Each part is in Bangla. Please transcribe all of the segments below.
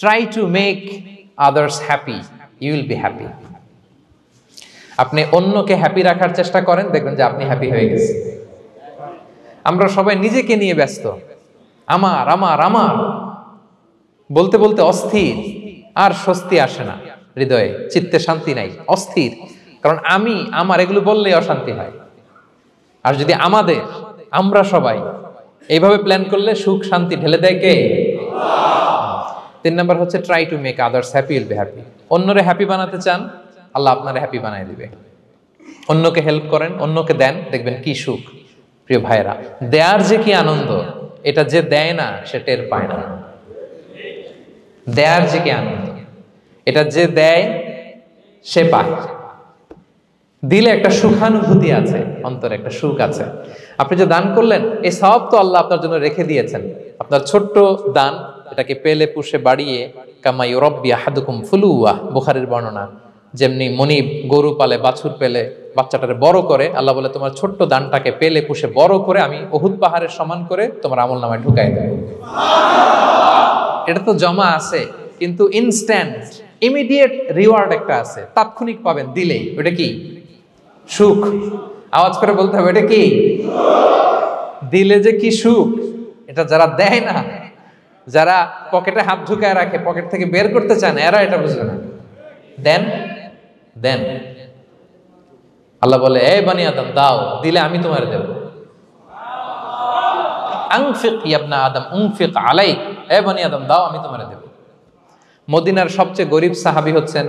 Try to make others happy, you will be happy. আপনি অন্যকে হ্যাপি রাখার চেষ্টা করেন, দেখবেন যে আপনি হ্যাপি হয়ে গেছেন। আমরা সবাই নিজেকে নিয়ে ব্যস্ত, আমার আমার আমার বলতে বলতে অস্থির, আর স্বস্তি আসে না হৃদয়ে, চিত্তে শান্তি নাই, অস্থির। কারণ আমি আমার এগুলো বললেই অশান্তি হয়। আর যদি আমাদের, আমরা সবাই এইভাবে প্ল্যান করলে সুখ শান্তি ঢেলে দেয় কে? 3 নাম্বার হচ্ছে try to make others happy, will be happy. অন্যরে হ্যাপি বানাতে চান, আল্লাহ আপনারে হ্যাপি বানায় দিবে। অন্যকে হেল্প করেন, অন্যকে দেন, দেখবেন কি সুখ। প্রিয় ভাইরা, দেয়ার যে কি আনন্দ, এটা যে দেয় না সে টের পায় না। দেয়ার যে কি আনন্দ, এটা যে দেয় সে পায়। দিলে একটা সুখানুভূতি আছে, অন্তরে একটা সুখ আছে। আপনি যে দান করলেন, এই সওয়াব তো আল্লাহ আপনার জন্য রেখে দিয়েছেন। আপনার ছোট্ট দান, এটাকে পেলে পুষে বাড়িয়ে, কামা ইউরাব্বি আহাদুকুম ফুলুয়া, বুখারীর বর্ণনা, যেমনি মনিব গরু পালে, বাছুর পেলে বাচ্চাটারে বড় করে, আল্লাহ বলে তোমার ছোট্ট দানটাকে পেলে পুষে বড় করে আমি উহুদ পাহাড়ের সমান করে তোমার আমলনামায় ঢুকাই দেব। এটা তো জমা আছে, কিন্তু ইনস্ট্যান্ট ইমিডিয়েট রিওয়ার্ড একটা আছে, তাৎক্ষণিক পাবেন দিলেই। ওটা কি? সুখ। আওয়াজ করে বলতে হবে, এটা কি? দিলে যে কি সুখ, এটা যারা দেয় না, যারা পকেটে হাত ঢুকায় রাখে, পকেট থেকে বের করতে চান, এরা এটা বুঝবে না। দেন দেন, আল্লাহ বলে এ বানি আদম দাও, দিলে আমি তোমার দেব। আনফিক ইবনা আদম উনফিক আলাইক, এ বানি আদম দাও, আমি তোমার দেব। মদিনার সবচেয়ে গরিব সাহাবী হচ্ছেন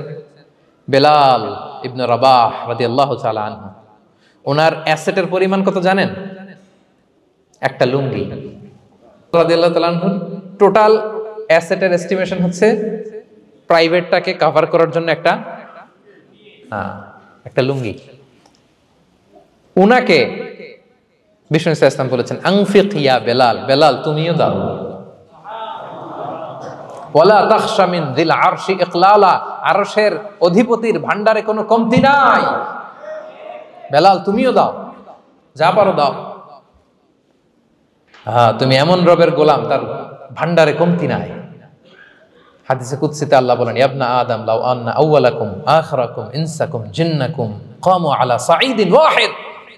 বেলাল ইবনে রাবাহ রাদিয়াল্লাহু তাআলা আনহু। ওনার অ্যাসেটের পরিমাণ কত জানেন? একটা লুঙ্গি। রাদিয়াল্লাহু তাআলা আনহু টোটাল অ্যাসেটের এস্টিমেশন হচ্ছে প্রাইভেটটাকে কভার করার জন্য একটা লুঙ্গি। উনাকে বিষ্ণু ইসলাম বলেছেন আনফিক ইয়া বেলাল, বেলাল তুমিও দাও। ওয়ালা তাখশা মিন যিল আরশি ইকলালা, আরশের অধিপতির ভান্ডারে কোনো কমতি নাই। বেলাল তুমিও দাও, যা পারো দাও। তুমি এমন রবের গোলাম, তার ভান্ডারে কমতি নাই। হাদিসে কুদসিতে আল্লাহ বলেন ইবনা আদম লাউ আন্না আউওয়ালাকুম আখিরাকুম ইনসাকুম জিন্নাকুম কামু আলা সাঈদিন ওয়াহিদ।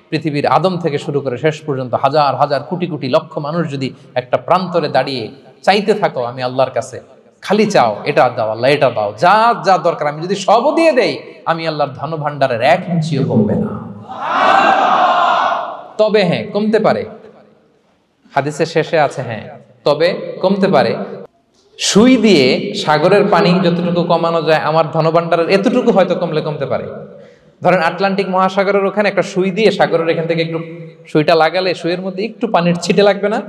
পৃথিবীর আদম থেকে শুরু করে শেষ পর্যন্ত হাজার হাজার কোটি কোটি লক্ষ মানুষ যদি একটা প্রান্তরে দাঁড়িয়ে চাইতে থাকো আমি আল্লাহর কাছে, খালি চাও এটা দাও আল্লাহ, এটা দাও, যা যা দরকার আমি যদি সবও দিয়ে দেই, আমি আল্লাহর ধন ভান্ডারের 1 ইঞ্চিও কমবে না। তবে হ্যাঁ, কমতে পারে। হাদিসের শেষে আছে হ্যাঁ, তবে কমতে পারে। সুই দিয়ে সাগরের পানি যতটুকু কমানো যায়, আমার ধনভাণ্ডারের এতটুকু হয়তো কমলে কমতে পারে। ধরেন আটলান্টিক মহাসাগরের ওখানে একটা সুই দিয়ে সাগরের এখান থেকে একটু সুইটা লাগালে সুইয়ের মধ্যে একটু পানির ছিটে লাগবে না?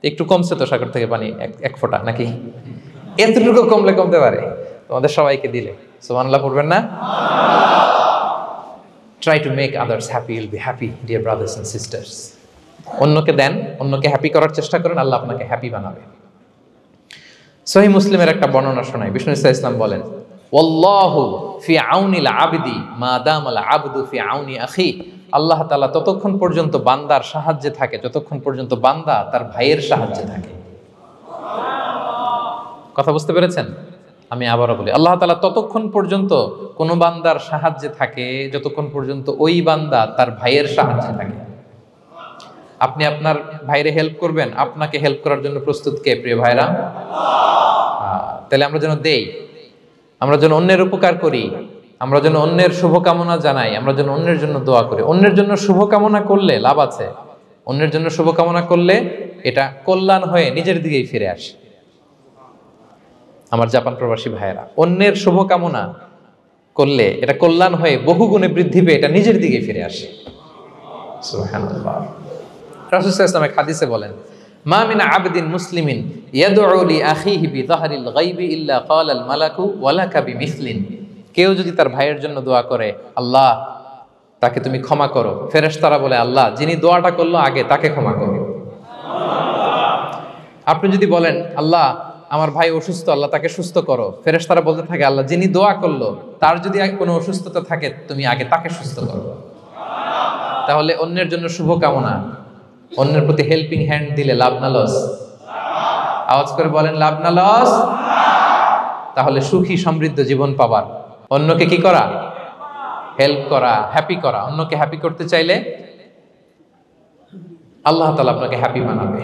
একটু কমছে তো সাগর থেকে পানি, 1 ফোঁটা নাকি? এতটুকু কমলে কমতে পারে। তোমাদের সবাইকে দিলে সুবহানাল্লাহ পড়বেন না? Try to make others happy, you'll be happy dear brothers and sisters. অন্যকে দেন, অন্যকে হ্যাপি করার চেষ্টা করেন, আল্লাহ আপনাকে হ্যাপি বানাবে। সহিহ মুসলিমের একটা বর্ণনা শোনাই। বিষ্ণু ইসলাম বলেন ওয়াল্লাহু ফি আউনিল আবদি মা দামাল আবদু ফি আউনি আখি। আল্লাহ তাআলা ততক্ষণ পর্যন্ত বান্দার সাহায্যে থাকে যতক্ষণ পর্যন্ত বান্দা তার ভাইয়ের সাহায্যে থাকে। কথা বুঝতে পেরেছেন? আমি আবারও বলি, আল্লাহ তাআলা ততক্ষণ পর্যন্ত কোন বান্দার সাহায্যে থাকে যতক্ষণ পর্যন্ত ওই বান্দা তার ভাইয়ের সাহায্যে থাকে। আপনি আপনার ভাইরে হেল্প করবেন, আপনাকে হেল্প করার জন্য প্রস্তুত কে প্রিয় ভাইরা? তাহলে আমরা যেন দেই, আমরা যেন অন্যের উপকার করি, আমরা যেন অন্যের শুভকামনা জানাই, আমরা যেন অন্যের জন্য দোয়া করি। অন্যের জন্য শুভকামনা করলে লাভ আছে। অন্যের জন্য শুভকামনা করলে এটা কল্যাণ হয়ে নিজের দিকেই ফিরে আসে। আমার জাপান প্রবাসী ভাইয়েরা, অন্যের শুভকামনা করলে এটা কল্যাণ হয়ে বহুগুণে বৃদ্ধি পেয়ে এটা নিজের দিকেই ফিরে আসে। সুবহানাল্লাহ। রাসূল সাল্লাল্লাহু আলাইহি ওয়াসাল্লাম হাদিসে বলেন মা মিন আবদিন মুসলিমিন ইয়াদউ লি আখিহি বিযাহরিল গায়বি ইল্লা ক্বালাল মালাকু ওয়ালাকা বিমিসলিন। কেউ যদি তার ভাইয়ের জন্য দোয়া করে আল্লাহ তাকে তুমি ক্ষমা করো, ফেরেশতারা বলে আল্লাহ যিনি দোয়াটা করলো আগে তাকে ক্ষমা করো। আপনি যদি বলেন আল্লাহ আমার ভাই অসুস্থ, আল্লাহ তাকে সুস্থ করো, ফেরেশতারা বলতে থাকে আল্লাহ যিনি দোয়া করলো তার যদি কোনো অসুস্থতা থাকে তুমি আগে তাকে সুস্থ করো। তাহলে অন্যের জন্য শুভকামনা, অন্যের প্রতি হেল্পিং হ্যান্ড দিলে লাভ না লস? আওয়াজ করে বলেন লাভ না লস? তাহলে সুখী সমৃদ্ধ জীবন পাবার অন্যকে কি করা, হেল্প করা, হ্যাপি করা। অন্যকে হ্যাপি করতে চাইলে আল্লাহ তাআলা আপনাকে হ্যাপি বানাবে।